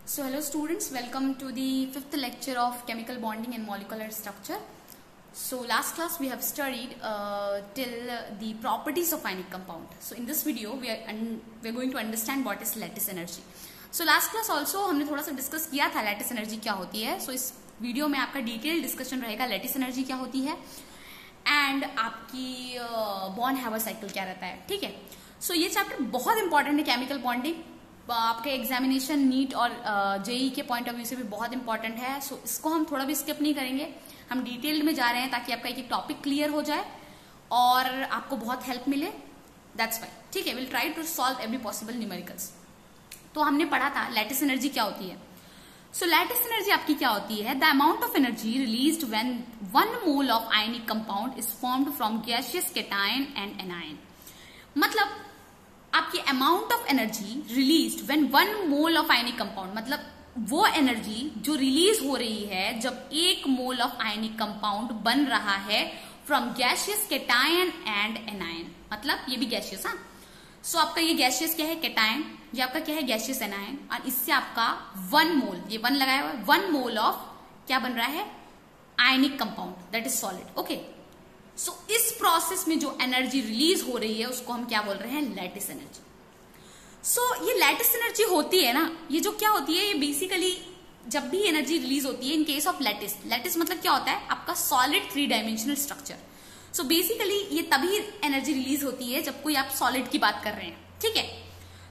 So hello students, welcome to the fifth lecture of chemical bonding and molecular structure. So last class we have studied till the properties of ionic compound. So in this video we are going to understand what is lattice energy. So last class also हमने थोड़ा सा discuss किया था lattice energy क्या होती है. So इस video में आपका डिटेल डिस्कशन रहेगा lattice energy क्या होती है एंड आपकी बॉन्ड हैवर साइकिल क्या रहता है. ठीक है. सो ये चैप्टर बहुत इंपॉर्टेंट है. केमिकल बॉन्डिंग आपके एग्जामिनेशन नीट और जेई के पॉइंट ऑफ व्यू से भी बहुत इंपॉर्टेंट है. सो इसको हम थोड़ा भी स्किप नहीं करेंगे. हम डिटेल्ड में जा रहे हैं ताकि आपका एक एक टॉपिक क्लियर हो जाए और आपको बहुत हेल्प मिले. That's why. ठीक है. Will try to solve every possible numericals. तो हमने पढ़ा था लैटिस एनर्जी क्या होती है. सो लैटिस एनर्जी आपकी क्या होती है. The amount of energy released when 1 mole of ionic compound is formed from gaseous cation and anion. मतलब आपकी amount of energy released when 1 mole of ionic compound, मतलब वो एनर्जी जो रिलीज हो रही है जब 1 मोल ऑफ आयनिक कंपाउंड बन रहा है from gaseous cation and anion. मतलब ये भी गैसियस. हाँ. सो आपका ये गैसियस क्या है, केटायन. ये आपका क्या है, गैसियस एनायन. और इससे आपका 1 मोल, ये 1 लगाया हुआ है, 1 मोल ऑफ क्या बन रहा है, ionic compound, that is solid. Okay. So इस प्रोसेस में जो एनर्जी रिलीज हो रही है उसको हम क्या बोल रहे हैं, लैटिस एनर्जी. सो ये लैटिस एनर्जी होती है ना, ये जो क्या होती है, ये बेसिकली जब भी एनर्जी रिलीज होती है in case of lattice. Lattice मतलब क्या होता है, आपका solid 3 dimensional structure. So basically ये तभी एनर्जी रिलीज होती है जब कोई आप सॉलिड की बात कर रहे हैं. ठीक है.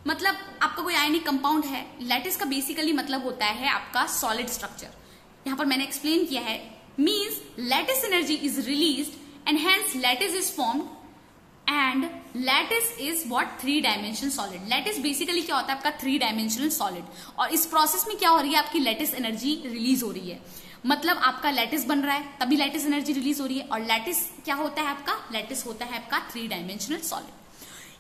मतलब आपका कोई आयनिक कंपाउंड है. लैटिस का बेसिकली मतलब होता है आपका सॉलिड स्ट्रक्चर. यहां पर मैंने एक्सप्लेन किया है. Means lattice energy is released and hence lattice is formed and lattice is what 3 dimensional solid. lattice basically क्या होता है, आपका 3 dimensional solid. और इस प्रोसेस में क्या हो रही है, आपकी lattice एनर्जी रिलीज हो रही है. मतलब आपका लैटिस बन रहा है तभी लैटिस एनर्जी रिलीज हो रही है. और लैटिस क्या होता है आपका, लैटिस होता है आपका 3 डायमेंशनल सॉलिड.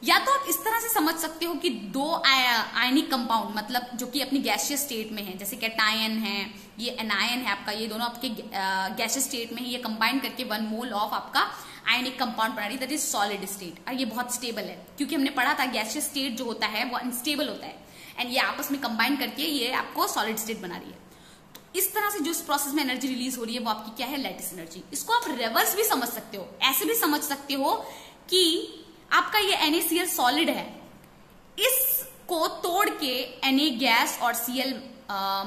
या तो आप इस तरह से समझ सकते हो कि 2 आयनिक कंपाउंड, मतलब जो कि अपनी गैसियस स्टेट में है, जैसे कैटायन है, ये एनायन है आपका, ये दोनों आपके गैसियस स्टेट में है. ये कंबाइन करके 1 मोल ऑफ आपका आयनिक कंपाउंड बना रही है, दैट इज सॉलिड स्टेट. और ये बहुत स्टेबल है क्योंकि हमने पढ़ा था गैसियस स्टेट जो होता है वो अनस्टेबल होता है एंड ये आपस में कंबाइन करके ये आपको सॉलिड स्टेट बना रही है. तो इस तरह से जो इस प्रोसेस में एनर्जी रिलीज हो रही है वो आपकी क्या है, लैटिस एनर्जी. इसको आप रिवर्स भी समझ सकते हो. ऐसे भी समझ सकते हो कि आपका ये NaCl सॉलिड है, इसको तोड़ के Na गैस और Cl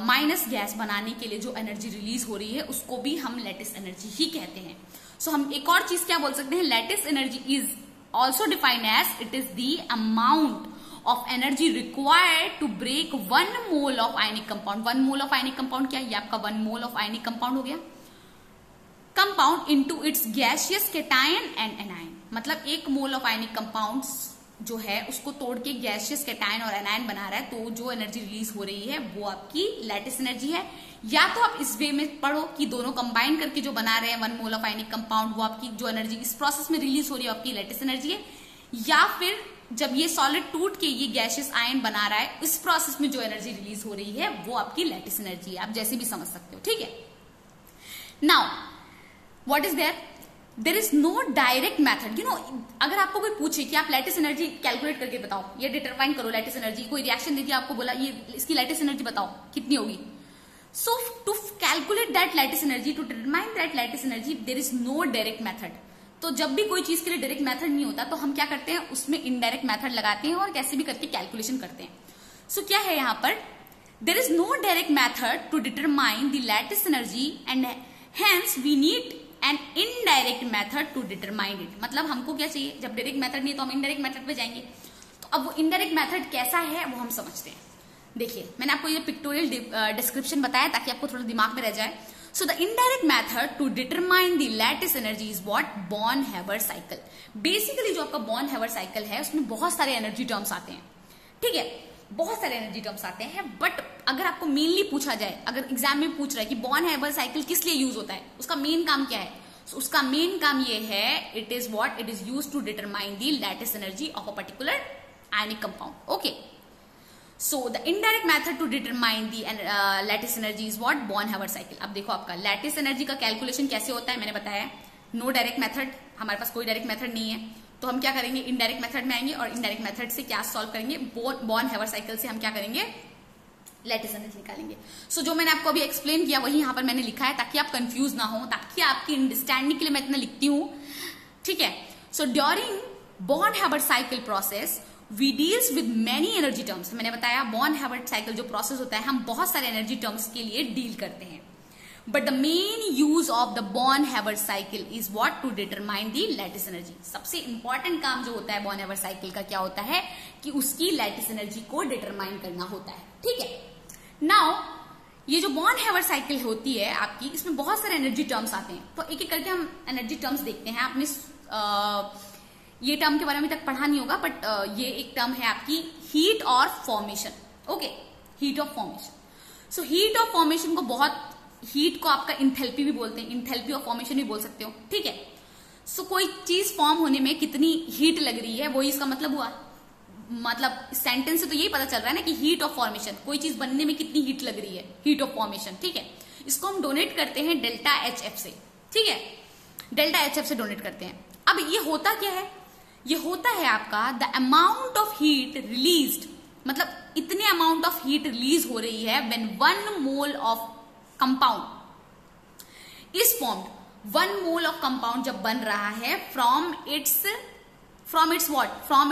माइनस गैस बनाने के लिए जो एनर्जी रिलीज हो रही है उसको भी हम लैटिस एनर्जी ही कहते हैं. सो हम एक और चीज क्या बोल सकते हैं, lattice energy is also defined as it is the amount of energy required to break 1 mole of ionic compound. 1 mole of ionic compound क्या है, ये आपका 1 मोल ऑफ आयनिक कंपाउंड हो गया, compound into its gaseous cation and anion. मतलब 1 mole of ionic compound जो है उसको तोड़ के गैसियस केटायन और एनायन बना रहा है, तो जो एनर्जी रिलीज हो रही है वो आपकी लैटिस एनर्जी है. या तो आप इस वे में पढ़ो कि दोनों कंबाइन करके जो बना रहे हैं 1 मोल ऑफ आयनिक कंपाउंड, वो आपकी जो एनर्जी इस प्रोसेस में रिलीज हो रही है आपकी लैटिस एनर्जी है. या फिर जब ये सॉलिड टूट के ये गैसियस आयन बना रहा है, इस प्रोसेस में जो एनर्जी रिलीज हो रही है वो आपकी लैटिस एनर्जी है. आप जैसे भी समझ सकते हो. ठीक है. Now what is there, there is no direct method. You know, अगर आपको कोई पूछे कि आप लैटिस एनर्जी कैलकुलेट करके बताओ, ये डिटरमाइन करो लैटिस एनर्जी, कोई रिएक्शन दे दिया आपको, बोला ये इसकी लैटिस एनर्जी बताओ कितनी होगी. So to calculate that lattice energy, to determine that lattice energy, there is no direct method. तो जब भी कोई चीज के लिए डायरेक्ट मैथड नहीं होता तो हम क्या करते हैं, उसमें इनडायरेक्ट मैथड लगाते हैं और कैसे भी करके कैलकुलेशन करते हैं. सो क्या है यहां पर, there is no direct method to determine the lattice energy and hence we need an indirect method to determine it. मतलब हमको क्या चाहिए, जब डायरेक्ट मेथड नहीं है तो हम इनडायरेक्ट मेथड पे जाएंगे. तो अब वो इनडायरेक्ट मेथड कैसा है वो हम समझते हैं. देखिए मैंने आपको ये पिक्टोरियल डिस्क्रिप्शन बताया ताकि आपको थोड़ा दिमाग में रह जाए. So the indirect method to determine the lattice energy is what, Born Haber cycle. Basically जो आपका बॉर्न हैवर साइकिल है उसमें बहुत सारे एनर्जी टर्म्स आते हैं. ठीक है, बहुत सारे एनर्जी टर्म्स आते हैं. बट अगर आपको मेनली पूछा जाए, अगर एग्जाम में पूछ रहा है कि बॉर्न हैवर साइकिल किस लिए यूज होता है, उसका मेन काम क्या है, so, उसका मेन काम ये है, it is what, it is use to determine the lattice energy of a particular ionic compound. Okay. So the indirect method to determine the lattice energy is what, Born Haber cycle. अब देखो आपका lattice energy का calculation कैसे होता है, मैंने बताया no direct method, हमारे पास कोई डायरेक्ट मेथड नहीं है, तो हम क्या करेंगे, इनडायरेक्ट मेथड में आएंगे और इनडायरेक्ट मेथड से क्या सॉल्व करेंगे, बॉर्न हैवर साइकिल से हम क्या करेंगे, लैटिस एनर्जी निकालेंगे। सो जो मैंने आपको अभी एक्सप्लेन किया वही यहाँ पर मैंने लिखा है, ताकि आप कंफ्यूज ना हो, ताकि आपकी अंडरस्टैंडिंग के लिए मैं इतना लिखती हूँ, ठीक है। So during Born Haber cycle process we deals with many energy terms. मैंने बताया बॉर्न-हावर्ट साइकिल जो प्रोसेस होता है, हम बहुत सारे एनर्जी टर्म्स के लिए डील करते हैं। But the main use of the Born Haber cycle is what to determine the lattice energy. सबसे इंपॉर्टेंट काम जो होता है बॉर्न-हावर्ट साइकिल का क्या होता है कि उसकी लैटिस एनर्जी को डिटरमाइन करना होता है, ठीक है। नाउ ये जो बॉर्न-हावर्ट साइकिल होती है आपकी, इसमें बहुत सारे एनर्जी टर्म्स आते हैं, तो एक एक करके हम एनर्जी टर्म्स देखते हैं। आपने ये टर्म के बारे में तक पढ़ा नहीं होगा, बट ये एक टर्म है आपकी हीट और formation. Okay, heat of formation. So heat of formation को हीट को आपका इंथैल्पी भी बोलते हैं, इंथैल्पी ऑफ फॉर्मेशन भी बोल सकते हो, ठीक है। सो कोई चीज फॉर्म होने में कितनी हीट लग रही है, वही इसका मतलब हुआ। मतलब सेंटेंस से तो यही पता चल रहा है ना कि हीट ऑफ फॉर्मेशन, कोई चीज बनने में कितनी हीट लग रही है, हीट ऑफ फॉर्मेशन, ठीक है। इसको हम डोनेट करते हैं डेल्टा HF से, ठीक है, डेल्टा HF से डोनेट करते हैं। अब ये होता क्या है, ये होता है आपका the amount of heat released, मतलब इतने अमाउंट ऑफ हीट रिलीज हो रही है when 1 mole of compound is formed. 1 mole of compound जब बन रहा है from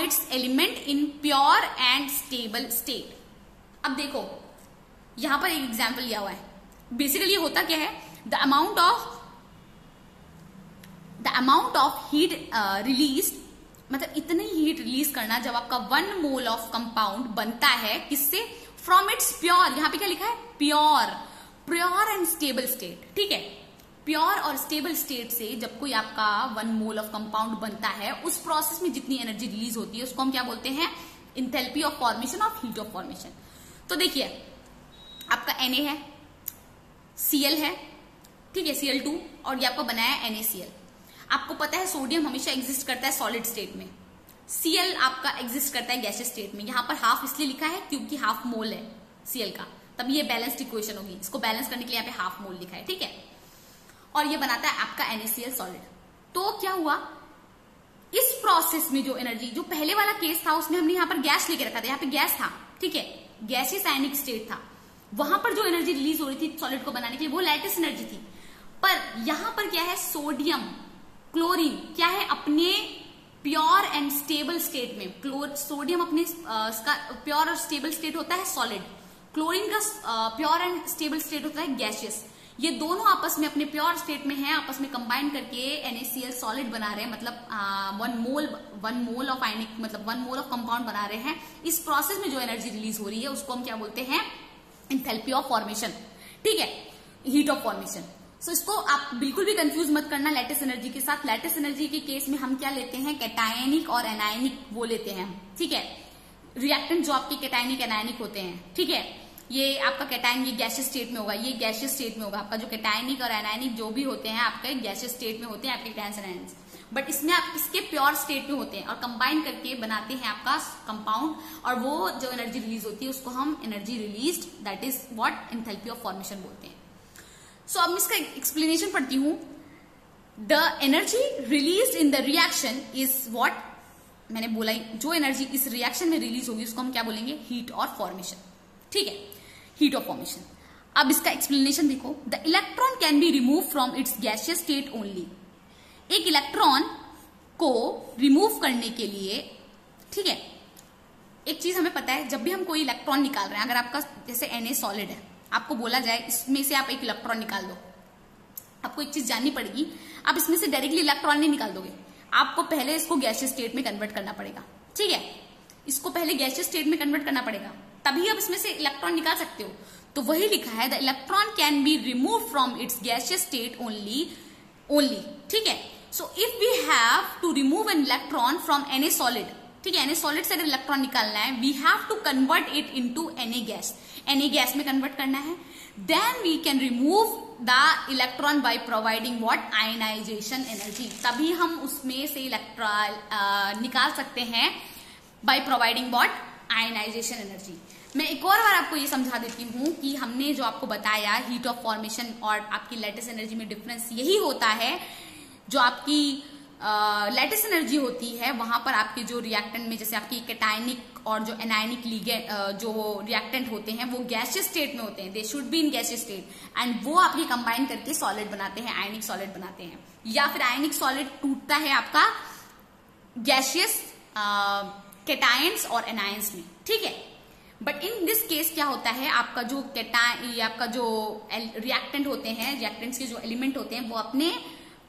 its element in pure and stable state. अब देखो यहां पर एक एग्जांपल लिया हुआ है। बेसिकली ये होता क्या है, the amount of heat release, मतलब इतनी हीट रिलीज करना जब आपका 1 मोल ऑफ कंपाउंड बनता है, किससे, फ्रॉम इट्स प्योर, यहां पे क्या लिखा है, प्योर एंड स्टेबल स्टेट, ठीक है। प्योर और स्टेबल स्टेट से जब कोई आपका 1 मोल ऑफ कंपाउंड बनता है, उस प्रोसेस में जितनी एनर्जी रिलीज होती है उसको हम क्या बोलते हैं, enthalpy of formation of heat of formation. तो देखिए आपका Na है, Cl है, ठीक है, Cl2, और ये आपका बनाया है NaCl। आपको पता है सोडियम हमेशा एग्जिस्ट करता है सॉलिड स्टेट में, Cl आपका एग्जिस्ट करता है गैसियस स्टेट में। यहां पर हाफ इसलिए लिखा है क्योंकि हाफ मोल है Cl का, तब ये बैलेंस्ड इक्वेशन होगी। इसको बैलेंस करने के लिए यहाँ पे हाफ मोल लिखा है, ठीक है। और ये बनाता है आपका NaCl सॉलिड। तो क्या हुआ, इस प्रोसेस में जो एनर्जी, जो पहले वाला केस था उसमें हमने यहाँ पर गैस लेके रखा था, यहाँ पे गैस था, ठीक है, गैसियस आयनिक स्टेट था, वहां पर जो एनर्जी रिलीज हो रही थी सॉलिड को बनाने के लिए वो लैटिस एनर्जी थी। पर यहां पर क्या है, सोडियम क्लोरीन क्या है, अपने प्योर एंड स्टेबल स्टेट में, सोडियम अपने प्योर और स्टेबल स्टेट होता है सॉलिड, क्लोरीन का प्योर एंड स्टेबल स्टेट होता है गैसियस। ये दोनों आपस में अपने प्योर स्टेट में हैं, आपस में कंबाइन करके NaCl सॉलिड बना रहे हैं, मतलब 1 मोल ऑफ आयनिक, मतलब 1 मोल ऑफ कंपाउंड बना रहे हैं। इस प्रोसेस में जो एनर्जी रिलीज हो रही है उसको हम क्या बोलते हैं, इंथैल्पी ऑफ फॉर्मेशन, ठीक है, हीट ऑफ फॉर्मेशन। सो इसको आप बिल्कुल भी कंफ्यूज मत करना लैटिस एनर्जी के साथ। लैटिस एनर्जी के केस में हम क्या लेते हैं, कैटायनिक और एनायनिक वो लेते हैं, ठीक है, रिएक्टेंट जो आपके कैटायनिक एनायनिक होते हैं, ठीक है। ये आपका कैटायन ये गैसियस स्टेट में होगा, ये गैसियस स्टेट में होगा। आपका जो कैटायनिक और एनायनिक जो भी होते हैं आपके गैसियस स्टेट में होते हैं, आपके कैटायंस एनायंस, बट इसमें आप इसके प्योर स्टेट में होते हैं और कंबाइन करके बनाते हैं आपका कंपाउंड, और वो जो एनर्जी रिलीज होती है उसको हम energy released, that is what enthalpy of formation बोलते हैं। सो अब मैं इसका एक्सप्लेनेशन पढ़ती हूं। The energy released in the reaction is what, मैंने बोला जो एनर्जी इस रिएक्शन में रिलीज होगी उसको हम क्या बोलेंगे, हीट और फॉर्मेशन, ठीक है, हीट ऑफ फॉर्मेशन। अब इसका एक्सप्लेनेशन देखो, the electron can be remove from its gaseous state only. एक इलेक्ट्रॉन को रिमूव करने के लिए, ठीक है, एक चीज हमें पता है, जब भी हम कोई इलेक्ट्रॉन निकाल रहे हैं, अगर आपका जैसे Na सॉलिड है, आपको बोला जाए इसमें से आप एक इलेक्ट्रॉन निकाल दो, आपको एक चीज जाननी पड़ेगी, आप इसमें से डायरेक्टली इलेक्ट्रॉन नहीं निकाल दोगे, आपको पहले इसको गैसियस स्टेट में कन्वर्ट करना पड़ेगा, ठीक है, इसको पहले गैसियस स्टेट में कन्वर्ट करना पड़ेगा, तभी आप इसमें से इलेक्ट्रॉन निकाल सकते हो। तो वही लिखा है, the electron can be remove from its gaseous state only, ठीक है। So if we have to remove an electron from Na solid, ठीक है, Na सॉलिड से अगर इलेक्ट्रॉन निकालना है, we have to convert it into Na gas, Na gas में convert करना है, then we can remove the electron by providing what, ionisation energy, तभी हम उसमें से इलेक्ट्रॉन निकाल सकते हैं bye providing what, ionisation energy. मैं एक और बार आपको ये समझा देती हूँ कि हमने जो आपको बताया हीट ऑफ फॉर्मेशन और आपकी लैटिस एनर्जी में डिफरेंस यही होता है, जो आपकी लैटिस एनर्जी होती है वहां पर आपके जो रिएक्टेंट में, जैसे आपकी कैटायनिक और जो एनायनिक लिगेंड जो रिएक्टेंट होते हैं वो गैसियस स्टेट में होते हैं, they should be in gaseous state, and वो आपके कंबाइन करके सॉलिड बनाते हैं, आयनिक सॉलिड बनाते हैं, या फिर आयनिक सॉलिड टूटता है आपका गैसियस कैटायंस और एनायंस में, ठीक है। बट इन दिस केस क्या होता है, आपका जो आपका जो रिएक्टेंट होते हैं, रिएक्टेंट्स के जो एलिमेंट होते हैं वो अपने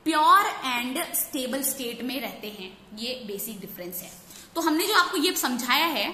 प्योर एंड स्टेबल स्टेट में रहते हैं, ये बेसिक डिफरेंस है। तो हमने जो आपको ये समझाया है,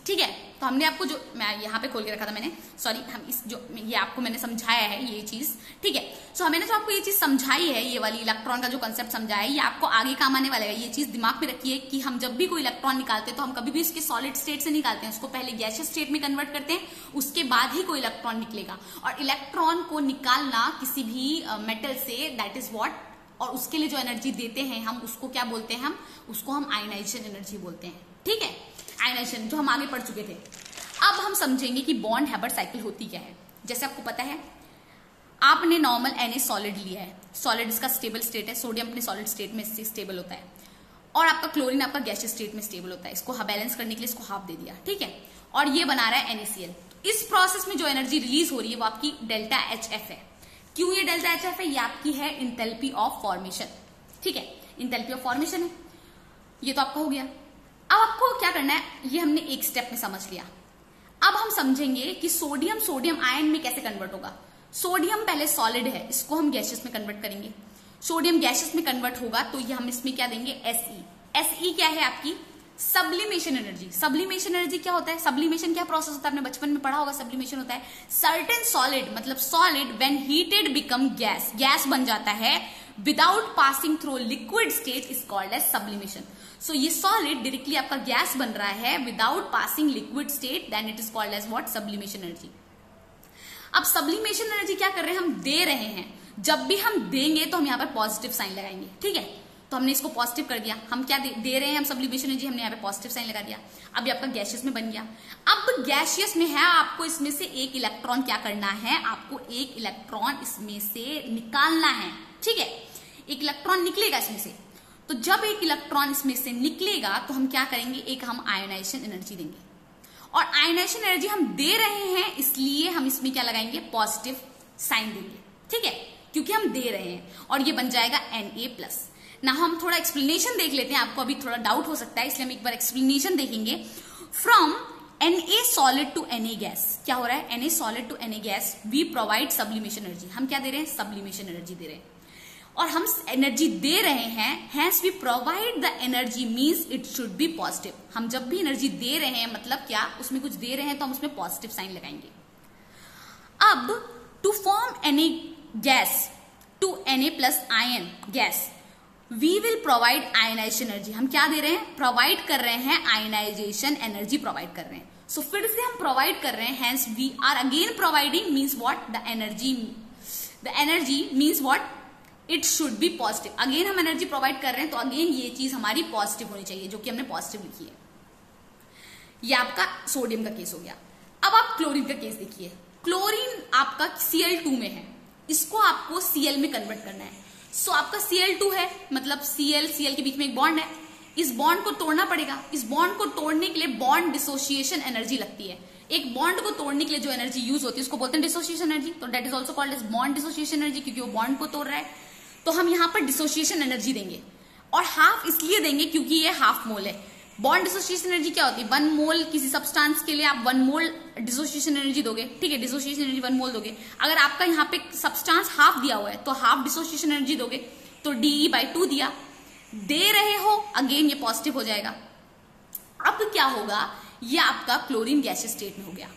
ठीक है, तो हमने आपको जो, मैं यहाँ पे खोल के रखा था मैंने, सॉरी, हम इस जो ये आपको मैंने समझाया है ये चीज, ठीक है। सो हमने जो आपको ये चीज समझाई है, ये वाली इलेक्ट्रॉन का जो कंसेप्ट समझाया है, ये आपको आगे काम आने वाला है। ये चीज दिमाग में रखिए कि हम जब भी कोई इलेक्ट्रॉन निकालते हैं तो हम कभी भी उसके सॉलिड स्टेट से निकालते हैं, उसको पहले गैसियस स्टेट में कन्वर्ट करते हैं, उसके बाद ही कोई इलेक्ट्रॉन निकलेगा। और इलेक्ट्रॉन को निकालना किसी भी मेटल से, दैट इज व्हाट, और उसके लिए जो एनर्जी देते हैं हम उसको क्या बोलते हैं, उसको हम आयनाइजेशन एनर्जी बोलते हैं, ठीक है, आयनाइजेशन, जो हम आगे पढ़ चुके थे। अब हम समझेंगे कि बॉन्ड हैबर्ट साइकिल होती क्या है। जैसे आपको पता है, आपने नॉर्मल Na सॉलिड लिया है, सॉलिड इसका स्टेबल स्टेट है, सोडियम अपने सॉलिड स्टेट में स्टेबल होता है, और आपका क्लोरीन आपका गैसियस स्टेट में स्टेबल होता है। इसको बैलेंस करने के लिए इसको हाफ दे दिया, ठीक है, और ये बना रहा है NaCl। तो इस प्रोसेस में जो एनर्जी रिलीज हो रही है वो आपकी डेल्टा HF है। क्यों ये डेल्टा HF है? ये आपकी है इंथैल्पी ऑफ फॉर्मेशन, ठीक है, इंथैल्पी ऑफ फॉर्मेशन है, ये तो आपका हो गया। अब आपको क्या करना है, ये हमने एक स्टेप में समझ लिया। अब हम समझेंगे कि सोडियम आयन में कैसे कन्वर्ट होगा। सोडियम पहले सॉलिड है, इसको हम गैसियस में कन्वर्ट करेंगे। सोडियम गैसियस में कन्वर्ट होगा तो ये हम इसमें क्या देंगे, Se क्या है आपकी, सब्लिमेशन एनर्जी। सब्लिमेशन एनर्जी क्या होता है, सब्लिमेशन क्या प्रोसेस होता है, आपने बचपन में पढ़ा होगा। सब्लिमेशन होता है सर्टेन सॉलिड, मतलब solid when heated become gas, gas बन जाता है without passing through liquid state is called as sublimation. So ये सॉलिड डायरेक्टली आपका गैस बन रहा है without passing liquid state, then it is called as what, sublimation energy. अब sublimation energy क्या कर रहे हैं, हम दे रहे हैं। जब भी हम देंगे तो हम यहाँ पर पॉजिटिव साइन लगाएंगे, ठीक है, तो हमने इसको पॉजिटिव कर दिया। हम क्या दे रहे हैं, हम सब्लिमेशन एनर्जी, हमने यहाँ पे पॉजिटिव साइन लगा दिया। अब ये आपका गैसियस में बन गया। अब गैसियस में है, आपको इसमें से एक इलेक्ट्रॉन क्या करना है, आपको एक इलेक्ट्रॉन इसमें से निकालना है, ठीक है, एक इलेक्ट्रॉन निकलेगा इसमें से। तो जब एक इलेक्ट्रॉन इसमें से निकलेगा तो हम क्या करेंगे, एक हम आयोनाइजेशन एनर्जी देंगे, और आयोनाइजेशन एनर्जी हम दे रहे हैं इसलिए हम इसमें क्या लगाएंगे, पॉजिटिव साइन देंगे, ठीक है, क्योंकि हम दे रहे हैं, और ये बन जाएगा Na+। ना हम थोड़ा एक्सप्लेनेशन देख लेते हैं, आपको अभी थोड़ा डाउट हो सकता है, इसलिए हम एक बार एक्सप्लेनेशन देखेंगे। From Na solid to Na gas क्या हो रहा है, Na solid to Na gas we provide sublimation energy. हम क्या दे रहे हैं, सब्लिमेशन एनर्जी दे रहे हैं, और हम एनर्जी दे रहे हैं, hence we provide the energy means it should be positive. हम जब भी एनर्जी दे रहे हैं मतलब क्या, उसमें कुछ दे रहे हैं तो हम उसमें पॉजिटिव साइन लगाएंगे। अब to form Na gas to Na+ ion gas we will provide ionisation energy. हम क्या दे रहे हैं, प्रोवाइड कर रहे हैं, आयनाइजेशन एनर्जी प्रोवाइड कर रहे हैं। सो फिर से हम प्रोवाइड कर रहे हैं, hence we are again providing, means what, the energy means what, it should be positive. Again हम एनर्जी प्रोवाइड कर रहे हैं तो अगेन ये चीज हमारी पॉजिटिव होनी चाहिए, जो कि हमने पॉजिटिव लिखी है। ये आपका सोडियम का केस हो गया। अब आप क्लोरीन का केस देखिए। क्लोरीन आपका Cl2 में है, इसको आपको Cl में कन्वर्ट करना है। सो आपका Cl2 है, मतलब Cl के बीच में एक बॉन्ड है, इस बॉन्ड को तोड़ना पड़ेगा। इस बॉन्ड को तोड़ने के लिए बॉन्ड डिसोसिएशन एनर्जी लगती है। एक बॉन्ड को तोड़ने के लिए जो एनर्जी यूज होती है उसको बोलते हैं डिसोसिएशन एनर्जी। तो that is also called as bond dissociation energy, क्योंकि वो बॉन्ड को तोड़ रहा है। तो हम यहाँ पर डिसोसिएशन एनर्जी देंगे, और हाफ इसलिए देंगे क्योंकि ये हाफ मोल है। बॉन्ड डिसोसिएशन एनर्जी क्या होती है, 1 मोल किसी सब्सटेंस के लिए आप 1 मोल डिसोसिएशन एनर्जी दोगे, ठीक है, डिसोसिएशन एनर्जी 1 मोल दोगे। अगर आपका यहाँ पे सब्सटेंस हाफ दिया हुआ है तो हाफ डिसोसिएशन एनर्जी दोगे, तो De/2 दिया, दे रहे हो, अगेन ये पॉजिटिव हो जाएगा। अब क्या होगा, ये आपका क्लोरीन गैसियस स्टेट में हो गया।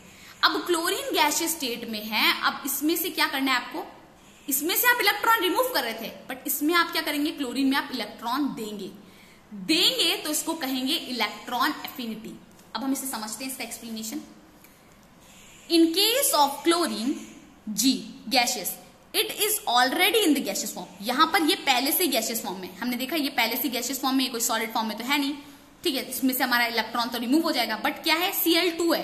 अब क्लोरीन गैसियस स्टेट में है, अब इसमें से क्या करना है आपको, इसमें से आप इलेक्ट्रॉन रिमूव कर रहे थे, बट इसमें आप क्या करेंगे, क्लोरीन में आप इलेक्ट्रॉन देंगे तो इसको कहेंगे इलेक्ट्रॉन एफिनिटी। अब हम इसे समझते हैं, इसका explanation. In case of chlorine G gaseous, it is already in the gaseous form. यहां पर ये पहले से गैसियस फॉर्म में, हमने देखा ये पहले से गैसियस फॉर्म में, कोई सॉलिड फॉर्म में तो है नहीं, ठीक है, इसमें से हमारा इलेक्ट्रॉन तो रिमूव हो जाएगा। बट क्या है, Cl2 है।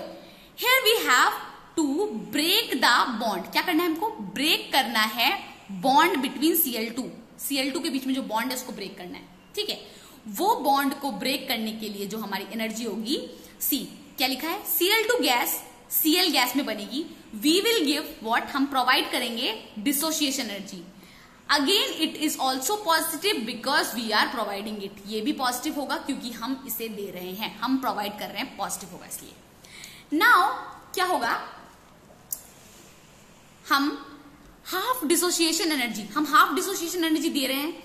Here we have to break the bond. क्या करना है हमको, ब्रेक करना है बॉन्ड बिटवीन Cl2 Cl2 के बीच में जो बॉन्ड है उसको ब्रेक करना है, ठीक है। वो बॉन्ड को ब्रेक करने के लिए जो हमारी एनर्जी होगी C, क्या लिखा है, Cl2 गैस Cl गैस में बनेगी, वी विल गिव व्हाट, हम प्रोवाइड करेंगे dissociation energy. Again it is also positive because we are providing it, ये भी पॉजिटिव होगा क्योंकि हम इसे दे रहे हैं, हम प्रोवाइड कर रहे हैं, पॉजिटिव होगा इसलिए। नाउ क्या होगा, हम हाफ डिसोसिएशन एनर्जी दे रहे हैं,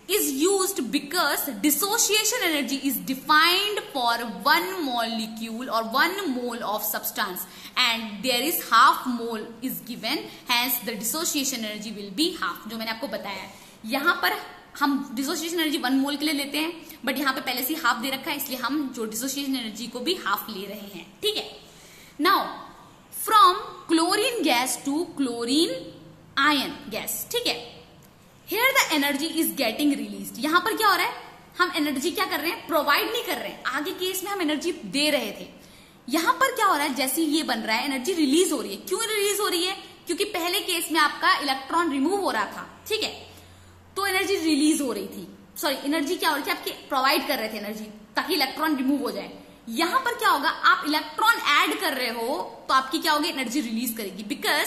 is used because dissociation energy is defined for one molecule or 1 mole of substance and there is half mole is given, hence the dissociation energy will be half, जो मैंने आपको बताया है। यहां पर हम डिसोसिएशन एनर्जी 1 मोल के लिए लेते हैं, बट यहां पे पहले से हाफ दे रखा है, इसलिए हम जो डिसोसिएशन एनर्जी को भी हाफ ले रहे हैं, ठीक है। Now from chlorine gas to chlorine ion gas, ठीक है, Here the energy is getting released। यहां पर क्या हो रहा है, हम एनर्जी क्या कर रहे हैं, प्रोवाइड नहीं कर रहे हैं, आगे केस में हम एनर्जी दे रहे थे। यहां पर क्या हो रहा है, जैसे ये बन रहा है एनर्जी रिलीज हो रही है। क्यों रिलीज हो रही है, क्योंकि पहले केस में आपका इलेक्ट्रॉन रिमूव हो रहा था, ठीक है, तो एनर्जी रिलीज हो रही थी, सॉरी एनर्जी क्या हो रही थी, आपकी प्रोवाइड कर रहे थे एनर्जी ताकि इलेक्ट्रॉन रिमूव हो जाए। यहां पर क्या होगा, आप इलेक्ट्रॉन ऐड कर रहे हो तो आपकी क्या होगी, एनर्जी रिलीज करेगी, because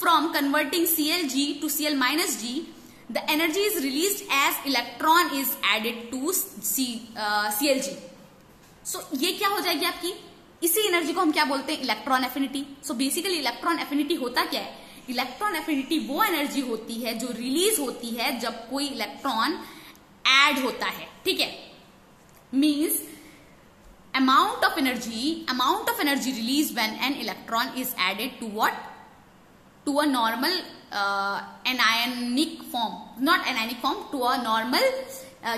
from converting Clg to Cl-G the energy is released as electron is added to Clg। so ये क्या हो जाएगी आपकी, इसी एनर्जी को हम क्या बोलते हैं, electron affinity. So basically electron affinity होता क्या है, इलेक्ट्रॉन एफिनिटी वो एनर्जी होती है जो रिलीज होती है जब कोई इलेक्ट्रॉन ऐड होता है, ठीक है। Means amount of energy released when an electron is added to what, to a normal anionic form, not anionic form, to a normal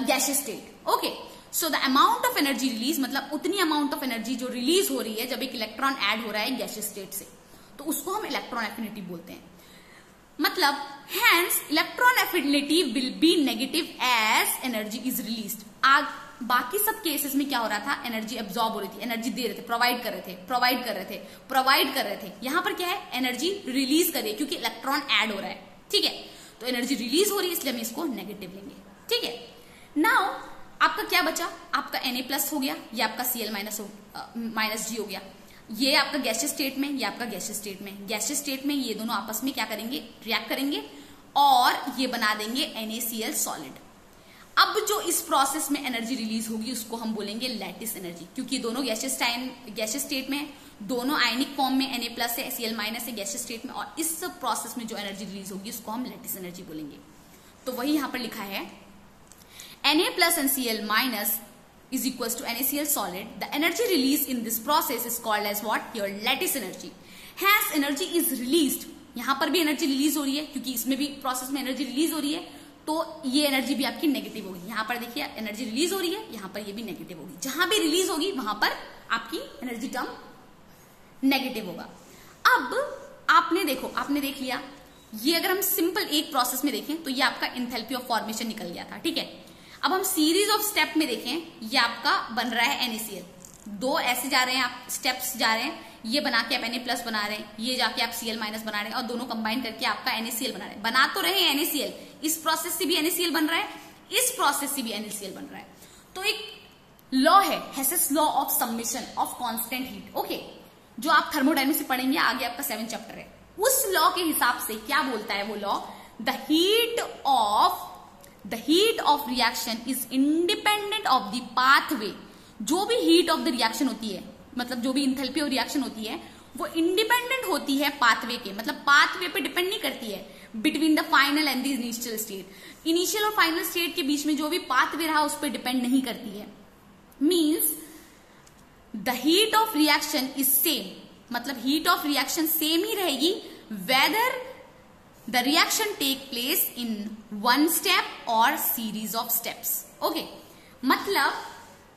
gaseous state, okay। so the amount of energy release मतलब उतनी amount of energy जो release हो रही है जब एक electron add हो रहा है गैसियस स्टेट से, तो उसको हम इलेक्ट्रॉन एफिनिटी बोलते हैं। मतलब hence electron affinity will be negative as energy is released। बाकी सब केसेस में क्या हो रहा था, एनर्जी एब्जॉर्ब हो रही थी, एनर्जी दे रहे थे, प्रोवाइड कर रहे थे। यहां पर क्या है, एनर्जी रिलीज कर रही है क्योंकि इलेक्ट्रॉन ऐड हो रहा है, ठीक है, तो एनर्जी रिलीज हो रही है इसलिए हम इसको नेगेटिव लेंगे, ठीक है। नाउ आपका क्या बचा, आपका Na+ हो गया, ये आपका Cl- हो गया, ये आपका गैसियस स्टेट में, ये आपका गैसियस स्टेट में ये दोनों आपस में क्या करेंगे, रिएक्ट करेंगे और ये बना देंगे NaCl सॉलिड। अब जो इस प्रोसेस में एनर्जी रिलीज होगी उसको हम बोलेंगे लैटिस एनर्जी, क्योंकि दोनों गैसियस स्टेट में, दोनों आयनिक फॉर्म में Na+ है, Cl- है गैसियस स्टेट में, और इस प्रोसेस में जो एनर्जी रिलीज होगी उसको हम लैटिस एनर्जी बोलेंगे। तो वही यहां पर लिखा है Na+ and Cl- is equals to NaCl solid. The energy released in this process is called as what, your lattice energy. Hence energy is released, यहां पर भी एनर्जी रिलीज हो रही है क्योंकि इसमें भी प्रोसेस में एनर्जी रिलीज हो रही है, तो ये एनर्जी भी आपकी नेगेटिव होगी। यहां पर देखिए एनर्जी रिलीज हो रही है, यहां पर ये भी नेगेटिव होगी, जहां भी रिलीज होगी वहां पर आपकी एनर्जी टर्म नेगेटिव होगा। अब आपने देख लिया, ये अगर हम सिंपल एक प्रोसेस में देखें तो ये आपका एंथैल्पी ऑफ फॉर्मेशन निकल गया था, ठीक है। अब हम सीरीज ऑफ स्टेप में देखें, ये आपका बन रहा है NaCl, 2 ऐसे जा रहे हैं, आप स्टेप्स जा रहे हैं, ये बना के आप Na+ बना रहे हैं, ये जाके आप Cl- बना रहे हैं, और दोनों कंबाइन करके आपका NaCl बना रहे हैं। बना तो रहे हैं NaCl, इस प्रोसेस से भी NaCl बन रहा है, इस प्रोसेस से भी NaCl बन रहा है। तो एक लॉ है, Hess's law of submission of constant heat, okay, जो आप थर्मोडायनेमिक्स से पढ़ेंगे, आगे आपका 7th चैप्टर है। उस लॉ के हिसाब से क्या बोलता है वो law, the heat of reaction is independent of the pathway. जो भी हीट ऑफ द रिएक्शन होती है, मतलब जो भी इंथैल्पी ऑफ रिएक्शन होती है, वो इंडिपेंडेंट होती है पाथवे के, मतलब पाथवे पे डिपेंड नहीं करती है, between the final and the initial state. Initial और फाइनल स्टेट के बीच में जो भी पाथवे रहा उस पर डिपेंड नहीं करती है। Means the heat of reaction is same, मतलब हीट ऑफ रिएक्शन सेम ही रहेगी whether the reaction take place in 1 step और सीरीज ऑफ स्टेप्स, ओके। मतलब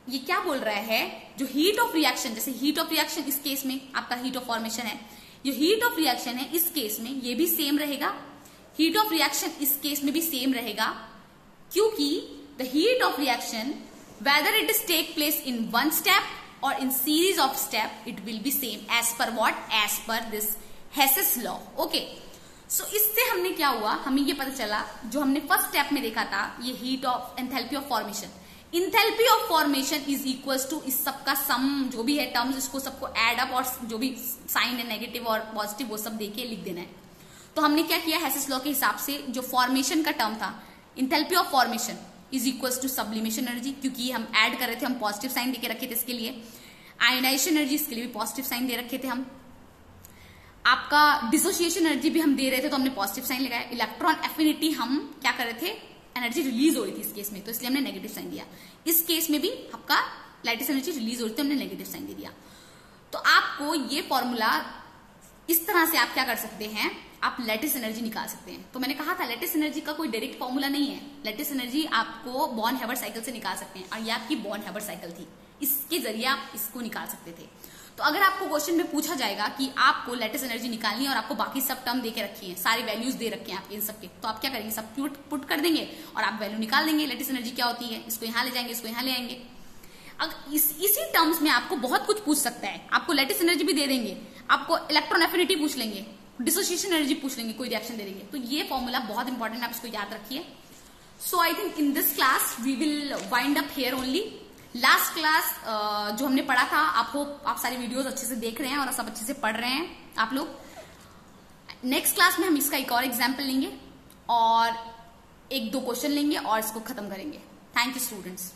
ये क्या बोल रहा है, जो हीट ऑफ रिएक्शन, जैसे हीट ऑफ रिएक्शन इस केस में आपका हीट ऑफ फॉर्मेशन है, जो हीट ऑफ रिएक्शन है इस केस में ये भी सेम रहेगा, हीट ऑफ रिएक्शन इस केस में भी सेम रहेगा, क्योंकि the heat of reaction whether it is take place in 1 step और in series of step, it will be same as per what, as per this Hess's law, okay. इससे हमने क्या हुआ, हमें ये पता चला जो हमने फर्स्ट स्टेप में देखा था, ये heat of enthalpy of formation. Enthalpy of formation is equals to इस सबका सम जो भी है टर्म्स, इसको सबको एड अप और जो भी साइन है नेगेटिव और पॉजिटिव वो सब देके लिख देना है। तो हमने क्या किया, हेसिस लॉ के हिसाब से जो फॉर्मेशन का टर्म था, enthalpy of formation is equals to sublimation energy, क्योंकि हम ऐड कर रहे थे, हम पॉजिटिव साइन देके रखे थे इसके लिए। आयोनाइजेशन एनर्जी, इसके लिए भी पॉजिटिव साइन दे रखे थे हम। आपका डिसोसिएशन एनर्जी भी हम दे रहे थे तो हमने पॉजिटिव साइन लगाया। इलेक्ट्रॉन एफिनिटी हम क्या कर रहे थे, एनर्जी रिलीज हो रही थी इस केस में, तो इसलिए हमने नेगेटिव साइन दिया। इस केस में भी आपका लैटिस एनर्जी रिलीज हो रही थी, हमने नेगेटिव साइन दे दिया। तो आपको ये फॉर्मूला इस तरह से आप क्या कर सकते हैं, आप लैटिस एनर्जी निकाल सकते हैं। तो मैंने कहा था लैटिस एनर्जी का कोई डायरेक्ट फॉर्मूला नहीं है, लैटिस एनर्जी आपको बॉर्न हैवर्ट साइकिल से निकाल सकते हैं, और ये आपकी बॉर्न हैवर्ट साइकिल थी, इसके जरिए आप इसको निकाल सकते थे। तो अगर आपको क्वेश्चन में पूछा जाएगा कि आपको लैटिस एनर्जी निकालनी है और आपको बाकी सब टर्म देके रखी है, सारी वैल्यूज दे रखे हैं आपके इन सबके, तो आप क्या करेंगे, सब पुट कर देंगे और आप वैल्यू निकाल देंगे लैटिस एनर्जी क्या होती है, इसको यहां ले जाएंगे, इसको यहां ले आएंगे। इसी टर्म्स में आपको बहुत कुछ पूछ सकता है, आपको लैटिस एनर्जी भी दे देंगे, आपको इलेक्ट्रॉन एफिनिटी पूछ लेंगे, डिसोसिएशन एनर्जी पूछ लेंगे, कोई रिएक्शन दे देंगे। तो ये फॉर्मूला बहुत इंपॉर्टेंट है, आप इसको याद रखिए। So I think in this class we will wind up here only. Last class जो हमने पढ़ा था, आप सारी वीडियोस अच्छे से देख रहे हैं और सब अच्छे से पढ़ रहे हैं आप लोग। नेक्स्ट क्लास में हम इसका एक और एग्जाम्पल लेंगे और एक दो क्वेश्चन लेंगे और इसको खत्म करेंगे। Thank you students.